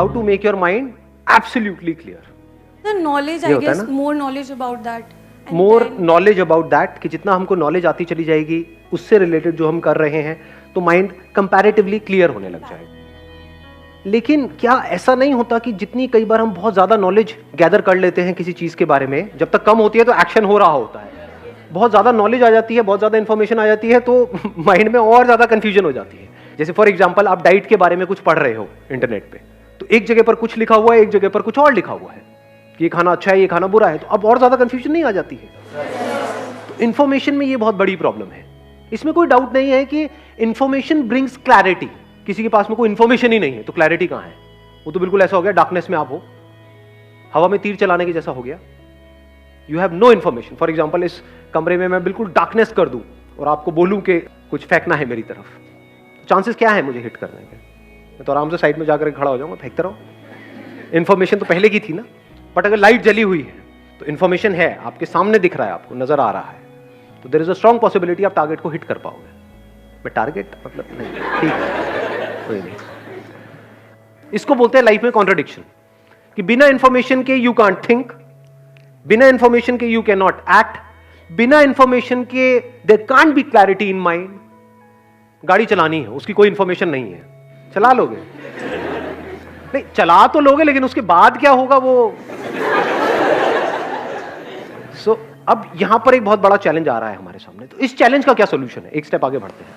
How to make your mind absolutely clear. The knowledge, I guess, more knowledge about that. More knowledge about that, कि जितना हमको knowledge आती चली जाएगी उससे रिलेटेड जो हम कर रहे हैं तो माइंड कंपैरेटिवली क्लियर होने लग जाएगा. लेकिन क्या ऐसा नहीं होता कि जितनी कई बार हम बहुत ज़्यादा नॉलेज गैदर कर लेते हैं किसी चीज़ के बारे में, जब तक कम होती है तो एक्शन हो रहा होता है. बहुत ज़्यादा नॉलेज आ जाती है, बहुत ज़्यादा इन्फॉर्मेशन आ जाती है तो माइंड में और ज़्यादा कन्फ्यूजन हो जाती है. जैसे फॉर एग्जाम्पल आप डाइट के बारे में कुछ पढ़ रहे हो इंटरनेट पे, तो एक जगह पर कुछ लिखा हुआ है, एक जगह पर कुछ और लिखा हुआ है कि ये खाना अच्छा है, ये खाना बुरा है, तो अब और ज़्यादा कन्फ्यूजन नहीं आ जाती है. तो इन्फॉर्मेशन में ये बहुत बड़ी प्रॉब्लम है. इसमें कोई डाउट नहीं है कि इन्फॉर्मेशन ब्रिंग्स क्लैरिटी. किसी के पास में कोई इन्फॉर्मेशन ही नहीं है तो क्लैरिटी कहां है? वो तो बिल्कुल ऐसा हो गया डार्कनेस में आप हो, हवा में तीर चलाने के जैसा हो गया. You have no information. For example इस कमरे में मैं बिल्कुल डार्कनेस कर दूं और आपको बोलूं कि कुछ फेंकना है मेरी तरफ, चांसेस क्या है मुझे हिट करने के? मैं तो आराम से साइड में जाकर खड़ा हो जाऊंगा, फेंकता रहो. इन्फॉर्मेशन तो पहले की थी ना. बट अगर लाइट जली हुई है तो इन्फॉर्मेशन है, आपके सामने दिख रहा है, आपको नजर आ रहा है, तो there is a strong possibility आप टारगेट को हिट कर पाओगे. मैं टारगेट मतलब नहीं, ठीक है, कोई नहीं. इसको बोलते हैं लाइफ में कॉन्ट्रडिक्शन, कि बिना इंफॉर्मेशन के यू कांट थिंक, बिना इंफॉर्मेशन के यू कैन नॉट एक्ट, बिना इंफॉर्मेशन के there can't be clarity in mind. गाड़ी चलानी है, उसकी कोई इंफॉर्मेशन नहीं है, चला लोगे? नहीं, चला तो लोगे, लेकिन उसके बाद क्या होगा वो. सो अब यहां पर एक बहुत बड़ा चैलेंज आ रहा है हमारे सामने. तो इस चैलेंज का क्या सोल्यूशन है? एक स्टेप आगे बढ़ते हैं.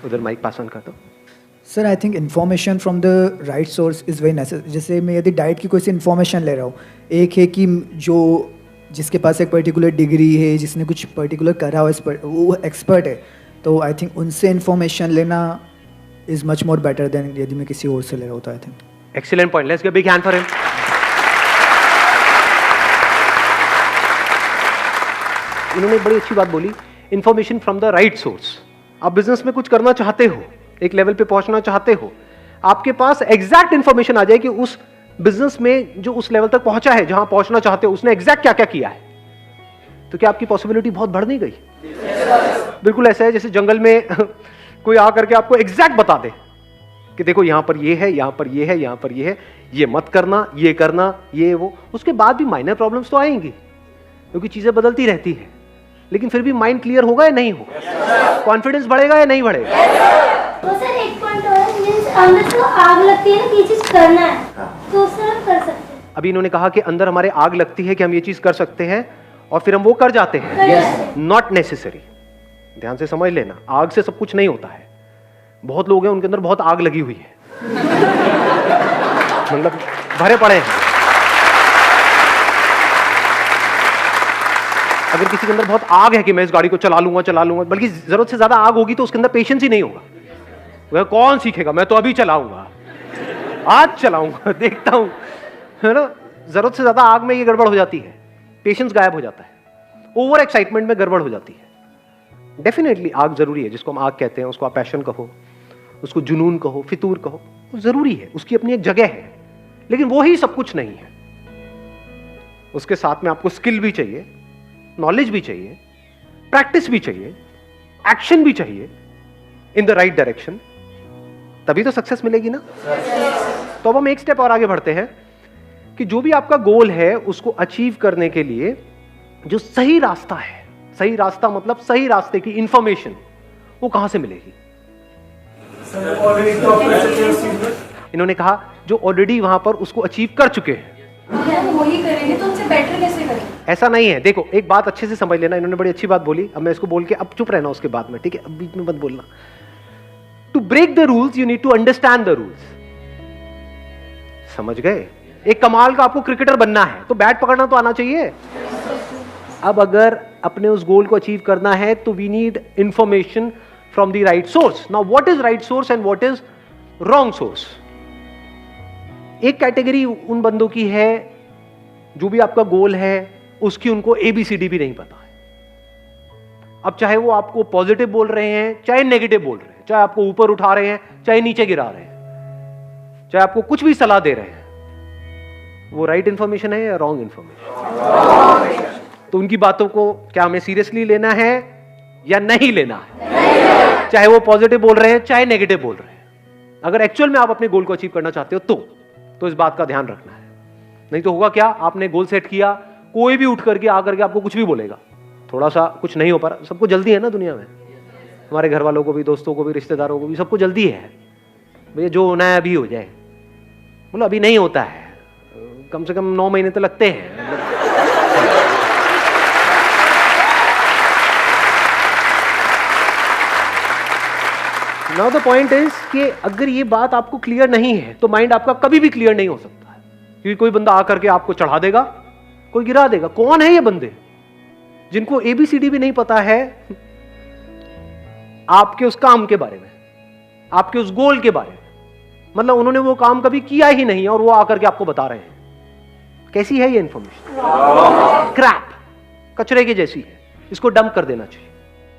उधर माइक पास ऑन कर दो. Sir, I think information from the right source is very necessary. जैसे मैं यदि डाइट की कोई सी इन्फॉर्मेशन ले रहा हूँ, एक है कि जो जिसके पास एक पर्टिकुलर डिग्री है, जिसने कुछ पर्टिकुलर करा हो, वो एक्सपर्ट है, तो आई थिंक उनसे इन्फॉर्मेशन लेना is much more better than यदि मैं किसी और से ले रहा होता. I think excellent point. Let's give big hand for him. इन्होंने एक बड़ी अच्छी बात बोली, information from the right source. आप बिजनेस में कुछ करना चाहते हो, एक लेवल पे पहुंचना चाहते हो, आपके पास एग्जैक्ट इंफॉर्मेशन आ जाए कि उस बिजनेस में जो उस लेवल तक पहुंचा है, जहां पहुंचना चाहते हो, उसने एग्जैक्ट क्या क्या किया है, तो क्या आपकी पॉसिबिलिटी बहुत बढ़ नहीं गई? बिल्कुल ऐसा है जैसे जंगल में कोई आकर के आपको एग्जैक्ट बता दे कि देखो यहां पर ये है, यहां पर ये है, यहां पर ये है, ये मत करना, ये करना, ये वो. उसके बाद भी माइनर प्रॉब्लम्स तो आएंगी क्योंकि चीजें बदलती रहती है, लेकिन फिर भी माइंड क्लियर होगा या नहीं होगा? कॉन्फिडेंस बढ़ेगा या नहीं बढ़ेगा? तो सर एक पॉइंट और है, मींस अंदर तो आग लगती है ना कि ये चीज करना है, तो उससे हम कर सकते हैं. अभी इन्होंने कहा कि अंदर हमारे आग लगती है कि हम ये चीज कर सकते हैं और फिर हम वो कर जाते हैं. Not necessary. ध्यान से समझ लेना, आग से सब कुछ नहीं होता है. बहुत लोग हैं उनके अंदर बहुत आग लगी हुई है, मतलब भरे पड़े हैं. अगर किसी के अंदर बहुत आग है कि मैं इस गाड़ी को चला लूंगा, बल्कि जरूरत से ज्यादा आग होगी तो उसके अंदर पेशेंस ही नहीं होगा. वह कौन सीखेगा, मैं तो अभी चलाऊंगा, आज चलाऊंगा, देखता हूं, है ना. जरूरत से ज्यादा आग में ये गड़बड़ हो जाती है, पेशेंस गायब हो जाता है, ओवर एक्साइटमेंट में गड़बड़ हो जाती है. डेफिनेटली आग जरूरी है, जिसको हम आग कहते हैं, उसको आप पैशन कहो, उसको जुनून कहो, फितूर कहो, वो जरूरी है, उसकी अपनी एक जगह है, लेकिन वो ही सब कुछ नहीं है. उसके साथ में आपको स्किल भी चाहिए, नॉलेज भी चाहिए, प्रैक्टिस भी चाहिए, एक्शन भी चाहिए इन द राइट डायरेक्शन, तभी तो सक्सेस मिलेगी ना. तो अब हम एक स्टेप और आगे बढ़ते हैं कि जो भी आपका गोल है उसको अचीव करने के लिए जो सही रास्ता है, सही रास्ता मतलब सही रास्ते की इंफॉर्मेशन, वो कहां से मिलेगी? इन्होंने कहा जो ऑलरेडी वहां पर उसको अचीव कर चुके हैं, वही करेंगे तो उनसे बेटर कैसे करेंगे? ऐसा नहीं है. देखो एक बात अच्छे से समझ लेना, इन्होंने बड़ी अच्छी बात बोली, अब मैं इसको बोल के अब चुप रहना उसके बाद में, ठीक है? अब बीच में मत बोलना. To break the rules you need to understand the rules. समझ गए? एक कमाल का आपको क्रिकेटर बनना है तो बैट पकड़ना तो आना चाहिए. अब अगर अपने उस गोल को अचीव करना है तो we need information from the right source. Now what is right source and what is wrong source? एक कैटेगरी उन बंदों की है जो भी आपका गोल है उसकी उनको ABCD भी नहीं पता है. अब चाहे वो आपको पॉजिटिव बोल रहे हैं, चाहे नेगेटिव बोल रहे हैं, चाहे आपको ऊपर उठा रहे हैं, चाहे नीचे गिरा रहे हैं, चाहे आपको कुछ भी सलाह दे रहे हैं, वो राइट इंफॉर्मेशन है या रॉन्ग इंफॉर्मेशन? तो उनकी बातों को क्या हमें सीरियसली लेना है या नहीं लेना है? चाहे वो पॉजिटिव बोल रहे हैं, चाहे नेगेटिव बोल रहे हैं. अगर एक्चुअल में आप अपने गोल को अचीव करना चाहते हो तो इस बात का ध्यान रखना है। नहीं तो होगा क्या, आपने गोल सेट किया, कोई भी उठ करके आकर के आपको कुछ भी बोलेगा, थोड़ा सा कुछ नहीं हो पा रहा, सबको जल्दी है ना दुनिया में, हमारे घर वालों को भी, दोस्तों को भी, रिश्तेदारों को भी, सबको जल्दी है भैया, जो होना है अभी हो जाए। बोलो अभी नहीं होता है, कम से कम 9 महीने तो लगते हैं। नाउ द पॉइंट इज कि अगर ये बात आपको क्लियर नहीं है तो माइंड आपका कभी भी क्लियर नहीं हो सकता है, क्योंकि कोई बंदा आकर के आपको चढ़ा देगा, कोई गिरा देगा। कौन है ये बंदे जिनको ABCD भी नहीं पता है आपके उस काम के बारे में, आपके उस गोल के बारे में, मतलब उन्होंने वो काम कभी किया ही नहीं है और वो आकर के आपको बता रहे हैं। कैसी है ये इंफॉर्मेशन? क्रैप, कचरे की जैसी है, इसको डंप कर देना चाहिए।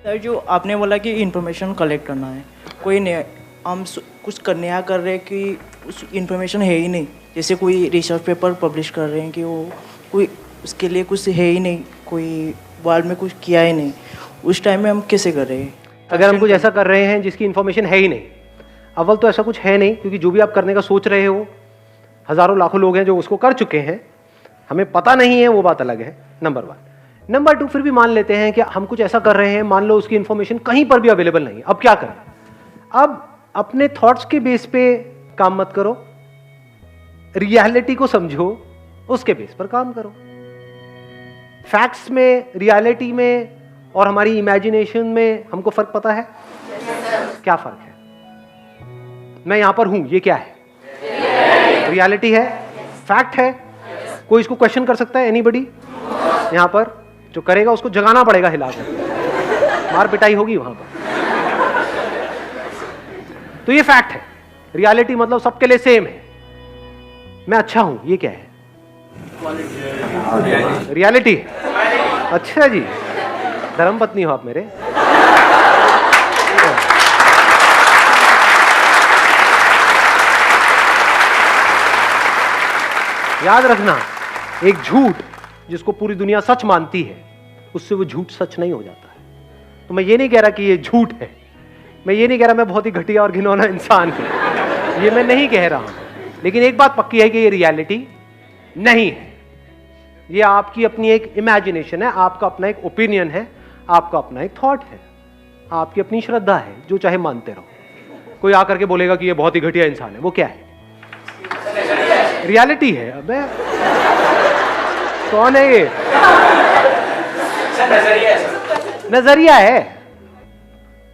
सर जो आपने बोला कि इंफॉर्मेशन कलेक्ट करना है, कोई नहीं, हम कुछ नया कर रहे हैं कि उस इंफॉर्मेशन है ही नहीं, जैसे कोई रिसर्च पेपर पब्लिश कर रहे हैं कि वो कोई उसके लिए कुछ है ही नहीं, कोई वर्ल्ड में कुछ किया ही नहीं, उस टाइम में हम कैसे कर रहे हैं? अगर हम कुछ ऐसा कर रहे हैं जिसकी इंफॉर्मेशन है ही नहीं, अव्वल तो ऐसा कुछ है नहीं, क्योंकि जो भी आप करने का सोच रहे हो, हजारों लाखों लोग हैं जो उसको कर चुके हैं, हमें पता नहीं है, वो बात अलग है, नंबर 1। नंबर 2, फिर भी मान लेते हैं कि हम कुछ ऐसा कर रहे हैं, मान लो उसकी इंफॉर्मेशन कहीं पर भी अवेलेबल नहीं है, अब क्या करें? अब अपने थॉट्स के बेस पे काम मत करो, रियलिटी को समझो, उसके बेस पर काम करो। फैक्ट्स में, रियलिटी में और हमारी इमेजिनेशन में हमको फर्क पता है? क्या फर्क है? मैं यहां पर हूं, ये क्या है? रियलिटी है, फैक्ट है। कोई इसको क्वेश्चन कर सकता है? एनीबडी? यहां पर जो करेगा उसको जगाना पड़ेगा, हिलाकर, मार पिटाई होगी वहां पर। तो ये फैक्ट है। रियलिटी मतलब सबके लिए सेम है, मैं अच्छा हूं, ये क्या है? रियलिटी। अच्छा जी, धर्मपत्नी हो आप मेरे। याद रखना, एक झूठ जिसको पूरी दुनिया सच मानती है, उससे वो झूठ सच नहीं हो जाता है। तो मैं ये नहीं कह रहा कि ये झूठ है, मैं ये नहीं कह रहा मैं बहुत ही घटिया और घिनौना इंसान हूं, ये मैं नहीं कह रहा हूं, लेकिन एक बात पक्की है कि ये रियलिटी नहीं है। ये आपकी अपनी एक इमेजिनेशन है, आपका अपना एक ओपिनियन है, आपका अपना एक थॉट है, आपकी अपनी श्रद्धा है, जो चाहे मानते रहो। कोई आकर के बोलेगा कि ये बहुत ही घटिया इंसान है, वो क्या है? रियलिटी है। अबे कौन है ये? नजरिया है।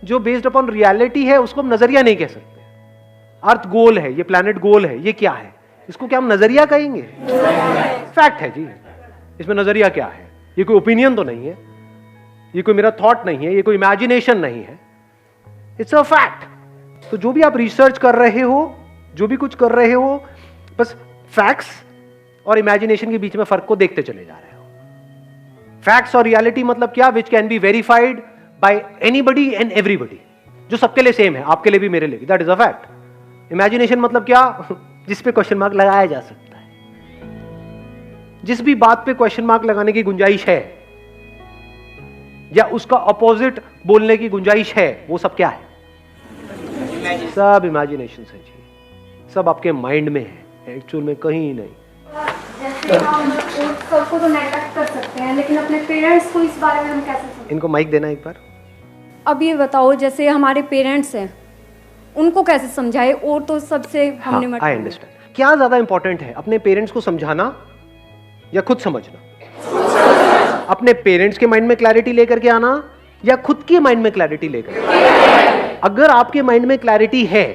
जो बेस्ड अपॉन रियलिटी है उसको हम नजरिया नहीं कह सकते। अर्थ गोल है, ये प्लैनेट गोल है, ये क्या है? इसको क्या हम नजरिया कहेंगे? फैक्ट है जी। इसमें नजरिया क्या है? ये कोई ओपिनियन तो नहीं है, ये कोई मेरा थॉट नहीं है, ये कोई इमेजिनेशन नहीं है, इट्स अ फैक्ट। तो जो भी आप रिसर्च कर रहे हो, जो भी कुछ कर रहे हो, बस फैक्ट्स और इमेजिनेशन के बीच में फर्क को देखते चले जा रहे हो। फैक्ट्स और रियलिटी मतलब क्या? Which can be verified bye anybody and everybody, जो सबके लिए सेम है, आपके लिए भी, मेरे लिए भी, that is a fact. Imagination मतलब क्या? जिस पे क्वेश्चन मार्क लगाया जा सकता है, जिस भी बात पे क्वेश्चन मार्क लगाने की गुंजाइश है या उसका ऑपोजिट बोलने की गुंजाइश है, वो सब क्या है? सब इमेजिनेशन है जी, सब आपके माइंड में है, एक्चुअल में कहीं नहीं। जैसे हम सबको तो नेगलेक्ट कर सकते हैं, लेकिन अपने पेरेंट्स को इस बारे में हम कैसे समझें? इनको माइक देना एक बार। अब ये बताओ, जैसे हमारे पेरेंट्स हैं, उनको कैसे समझाए? और तो सबसे हमने आई अंडरस्टैंड। क्या ज्यादा इंपॉर्टेंट है, अपने पेरेंट्स को समझाना या खुद समझना? अपने पेरेंट्स के माइंड में क्लैरिटी लेकर के आना या खुद के माइंड में क्लैरिटी लेकर? अगर आपके माइंड में क्लैरिटी है,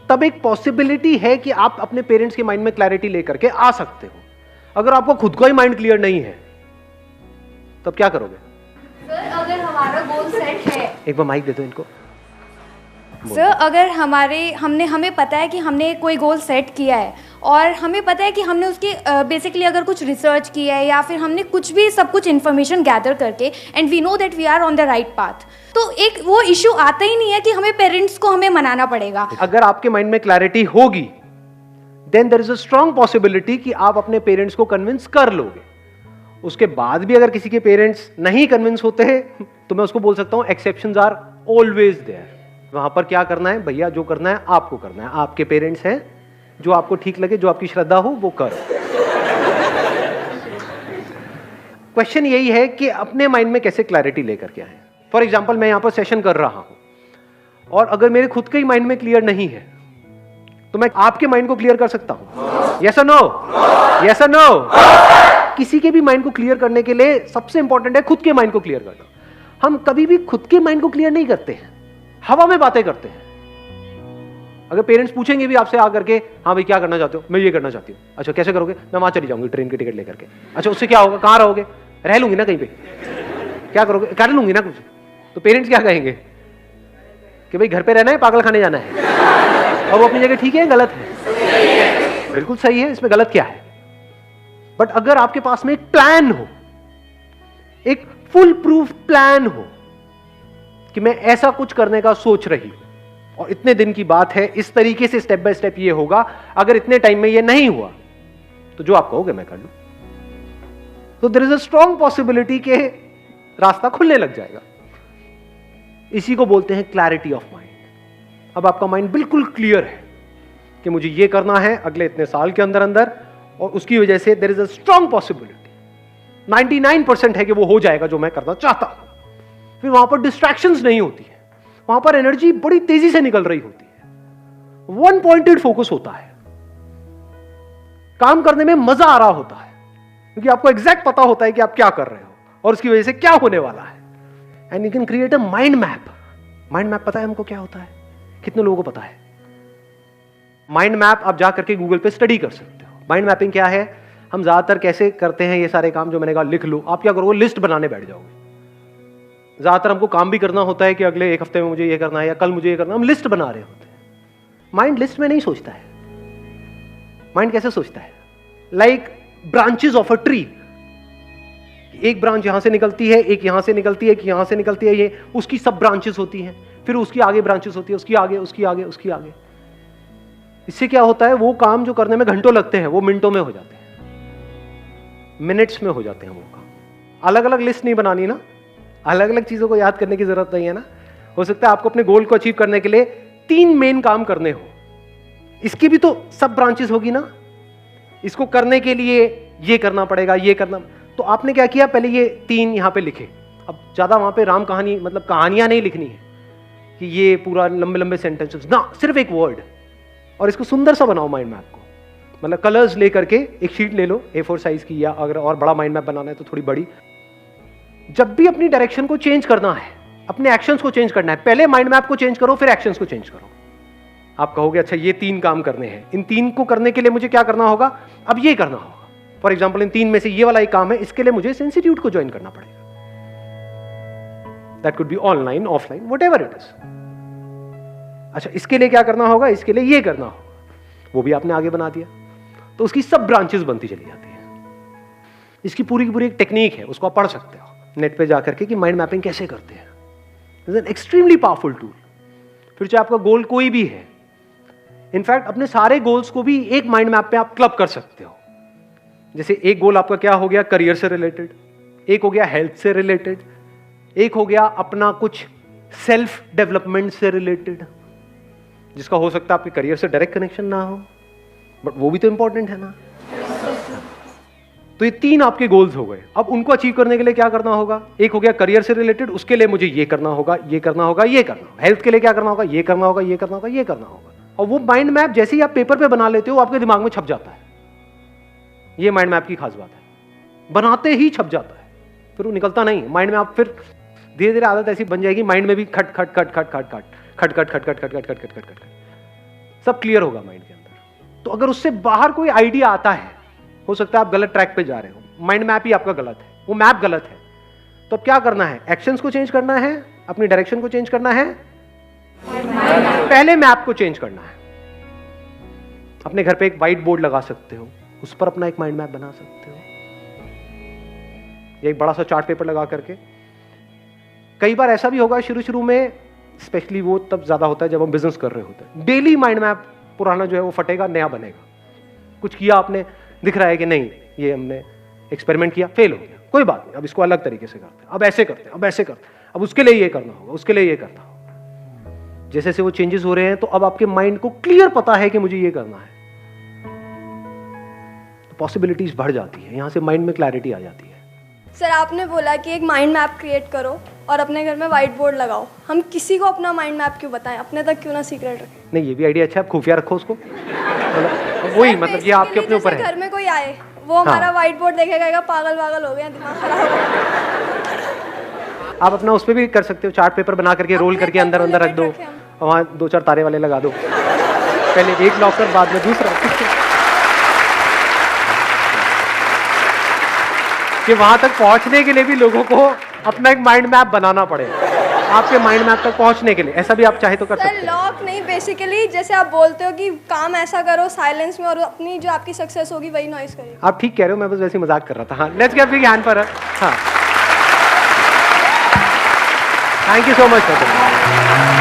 तब एक पॉसिबिलिटी है कि आप अपने पेरेंट्स के माइंड में क्लैरिटी लेकर के आ सकते हो। अगर आपको खुद का ही माइंड क्लियर नहीं है, तब क्या करोगे? सर अगर हमारा गोल सेट है, एक बार माइक दे दो इनको। सर अगर हमें पता है कि हमने कोई गोल सेट किया है और हमें पता है कि हमने उसकी बेसिकली अगर कुछ रिसर्च किया है या फिर हमने कुछ भी सब कुछ इन्फॉर्मेशन गैदर करके and we know that we are on the right path, तो एक वो इशू आता ही नहीं है कि हमें पेरेंट्स को हमें मनाना पड़ेगा। अगर आपके माइंड में क्लैरिटी होगी, then there is a strong possibility कि आप अपने पेरेंट्स को कन्विंस कर लोगे। उसके बाद भी अगर किसी के पेरेंट्स नहीं कन्विंस होते हैं, तो मैं उसको बोल सकता हूं एक्सेप्शंस आर ऑलवेज देयर। वहां पर क्या करना है भैया, जो करना है आपको करना है, आपके पेरेंट्स हैं, जो आपको ठीक लगे, जो आपकी श्रद्धा हो वो करो। क्वेश्चन यही है कि अपने माइंड में कैसे क्लैरिटी लेकर के आए। फॉर एग्जाम्पल मैं यहां पर सेशन कर रहा हूं और अगर मेरे खुद के ही माइंड में क्लियर नहीं है तो मैं आपके माइंड को क्लियर कर सकता हूं? यस और नो? यस और नो? किसी के भी माइंड को क्लियर करने के लिए सबसे इंपॉर्टेंट है खुद के माइंड को क्लियर करना। हम कभी भी खुद के माइंड को क्लियर नहीं करते हैं, हवा में बातें करते हैं। अगर पेरेंट्स पूछेंगे भी आपसे आकर के, हाँ भाई क्या करना चाहते हो? मैं ये करना चाहती हूँ। अच्छा कैसे करोगे? मैं वहां चली जाऊंगी ट्रेन की टिकट लेकर के। अच्छा उससे क्या होगा? कहाँ रहोगे? रह लूंगी ना कहीं पे। क्या करोगे? कर लूंगी ना कुछ। तो पेरेंट्स क्या कहेंगे कि भाई घर पे रहना है, पागल खाने जाना है। और वो अपनी जगह ठीक है, गलत है? बिल्कुल सही है, इसमें गलत क्या है? बट अगर आपके पास में एक प्लान हो, एक फुल प्रूफ प्लान हो कि मैं ऐसा कुछ करने का सोच रही हूं और इतने दिन की बात है, इस तरीके से स्टेप बाय स्टेप ये होगा, अगर इतने टाइम में ये नहीं हुआ तो जो आप कहोगे मैं कर लूं, तो there is a strong possibility के रास्ता खुलने लग जाएगा। इसी को बोलते हैं क्लैरिटी ऑफ माइंड। अब आपका माइंड बिल्कुल क्लियर है कि मुझे ये करना है अगले इतने साल के अंदर अंदर, और उसकी वजह से there is a strong possibility, 99% है कि वो हो जाएगा जो मैं करना चाहता हूं। फिर वहां पर डिस्ट्रैक्शंस नहीं होती है, वहां पर एनर्जी बड़ी तेजी से निकल रही होती है, वन पॉइंटेड फोकस होता है, काम करने में मजा आ रहा होता है क्योंकि आपको एग्जैक्ट पता होता है कि आप क्या कर रहे हो और उसकी वजह से क्या होने वाला है। And you can create a mind map. Mind map पता है हमको क्या होता है? कितने लोगों को पता है? माइंड मैप आप जा करके गूगल पे स्टडी कर सकते हो। माइंड मैपिंग क्या है? हम ज्यादातर कैसे करते हैं ये सारे काम, जो मैंने कहा लिख लो। आप क्या करोगे? लिस्ट बनाने बैठ जाओगे। ज्यादातर हमको काम भी करना होता है कि अगले एक हफ्ते में मुझे ये करना है या कल मुझे ये करना है, हम लिस्ट बना रहे होते हैं। माइंड लिस्ट में नहीं सोचता है। माइंड कैसे सोचता है? Like branches of a tree. एक ब्रांच यहां से निकलती है, एक यहां से निकलती है, एक यहां से निकलती है, ये उसकी सब ब्रांचेस होती हैं, फिर उसकी आगे ब्रांचेस होती है, उसकी आगे, उसकी आगे, उसकी आगे। इससे क्या होता है? वो काम जो करने में घंटों लगते हैं वो मिनटों में हो जाते हैं, मिनट्स में हो जाते हैं वो काम। अलग अलग लिस्ट नहीं बनानी ना, अलग अलग चीजों को याद करने की जरूरत नहीं है ना। हो सकता है आपको अपने गोल को अचीव करने के लिए 3 मेन काम करने हो, इसकी भी तो सब ब्रांचेस होगी ना। इसको करने के लिए ये करना पड़ेगा, ये करना। तो आपने क्या किया? पहले ये 3 यहां पे लिखे। अब ज्यादा वहां पे राम कहानी, मतलब कहानियां नहीं लिखनी है कि ये पूरा लंबे लंबे सेंटेंसेस ना, सिर्फ एक वर्ड। और इसको सुंदर सा बनाओ माइंड मैप को। मतलब कलर्स लेकर के एक शीट ले लो A4 साइज की, या अगर और बड़ा माइंड मैप बनाना है तो थोड़ी बड़ी। जब भी अपनी डायरेक्शन को चेंज करना है, अपने एक्शंस को चेंज करना है, पहले माइंड मैप को चेंज करो, फिर एक्शंस को चेंज करो। आप कहोगे अच्छा ये 3 काम करने हैं, इन 3 को करने के लिए मुझे क्या करना होगा? अब ये करना होगा। फॉर एग्जाम्पल इन 3 में से ये वाला एक काम है, इसके लिए मुझे इंस्टीट्यूट को ज्वाइन करना पड़ेगा। That could be online, offline, whatever it is. अच्छा इसके लिए क्या करना होगा? इसके लिए ये करना होगा, वो भी आपने आगे बना दिया। तो उसकी सब ब्रांचेस बनती चली जाती है। इसकी पूरी की पूरी एक टेक्निक है, उसको आप पढ़ सकते हो नेट पे जाकर के कि माइंड मैपिंग कैसे करते हैं। It's an extremely powerful tool. फिर चाहे आपका गोल कोई भी है, इनफैक्ट अपने सारे गोल्स को भी एक माइंड मैप पे आप क्लब कर सकते हो। जैसे एक गोल आपका क्या हो गया? करियर से रिलेटेड, एक हो गया हेल्थ से रिलेटेड, एक हो गया अपना कुछ सेल्फ डेवलपमेंट से रिलेटेड, जिसका हो सकता है आपके करियर से डायरेक्ट कनेक्शन ना हो, बट वो भी तो इंपॉर्टेंट है ना। तो ये 3 आपके गोल्स हो गए। अब उनको अचीव करने के लिए क्या करना होगा? एक हो गया करियर से रिलेटेड, उसके लिए मुझे ये करना होगा, ये करना होगा, ये करना होगा। हेल्थ के लिए क्या करना होगा? ये करना होगा, ये करना होगा, ये करना होगा। और वो माइंड मैप जैसे ही आप पेपर पे बना लेते हो, आपके दिमाग में छप जाता है। ये माइंड मैप की खास बात है, बनाते ही छप जाता है, फिर वो निकलता नहीं माइंड में। आप फिर धीरे धीरे आदत ऐसी बन जाएगी, माइंड में भी खट खट खट खट खट खट खट खट खट खट खट खट खट खट खट खट सब क्लियर होगा माइंड के अंदर। तो अगर उससे बाहर कोई आइडिया आता है, हो सकता है आप गलत ट्रैक पे जा रहे हो, माइंड मैप ही आपका गलत है, वो मैप गलत है। तो अब क्या करना है? एक्शंस को चेंज करना है, अपनी डायरेक्शन को चेंज करना है, पहले मैप को चेंज करना है। अपने घर पे एक व्हाइट बोर्ड लगा सकते हो, उस पर अपना एक माइंड मैप बना सकते हो, एक बड़ा सा चार्ट पेपर लगा करके। कई बार ऐसा भी होगा शुरू शुरू में, स्पेशली वो तब ज्यादा होता है जब हम बिजनेस कर रहे होते हैं, डेली माइंड मैप पुराना जो है वो फटेगा, नया बनेगा। कुछ किया आपने, दिख रहा है कि नहीं ये हमने एक्सपेरिमेंट किया, फेल हो गया, कोई बात नहीं, अब इसको अलग तरीके से करते हैं, अब ऐसे करते हैं, अब ऐसे करते हैं, अब उसके लिए ये करना होगा, उसके लिए ये करना होगा। जैसे जैसे वो चेंजेस हो रहे हैं तो अब आपके माइंड को क्लियर पता है कि मुझे ये करना है, तो पॉसिबिलिटीज बढ़ जाती है, यहां से माइंड में क्लैरिटी आ जाती है। सर आपने बोला कि एक माइंड मैप क्रिएट करो और अपने घर में वाइट बोर्ड लगाओ, हम किसी को अपना माइंड मैप क्यों बताएं, अपने तक क्यों ना सीक्रेट रखें? नहीं, ये भी आइडिया अच्छा है, आप खुफिया रखो उसको। वही मतलब ये आपके अपने ऊपर है। घर में कोई आए वो हमारा वाइट बोर्ड देखेगा, पागल पागल हो गया, दिमाग खराब हो गया। आप अपना उस पर भी कर सकते हो, चार्ट पेपर बना करके रोल करके अंदर अंदर रख दो, वहाँ 2-4 तारे वाले लगा दो, पहले एक लॉकर बाद में दूसरा, कि वहां तक पहुंचने के लिए भी लोगों को अपना एक माइंड मैप बनाना पड़े, आपके माइंड मैप तक पहुंचने के लिए। ऐसा भी आप चाहे तो कर सकते हैं। लॉक नहीं, बेसिकली जैसे आप बोलते हो कि काम ऐसा करो साइलेंस में और अपनी जो आपकी सक्सेस होगी वही नॉइस करेगी। आप ठीक कह रहे हो, मैं बस वैसे ही मजाक कर रहा था। हाँ, let's give big hand for her. हाँ, थैंक यू सो मच।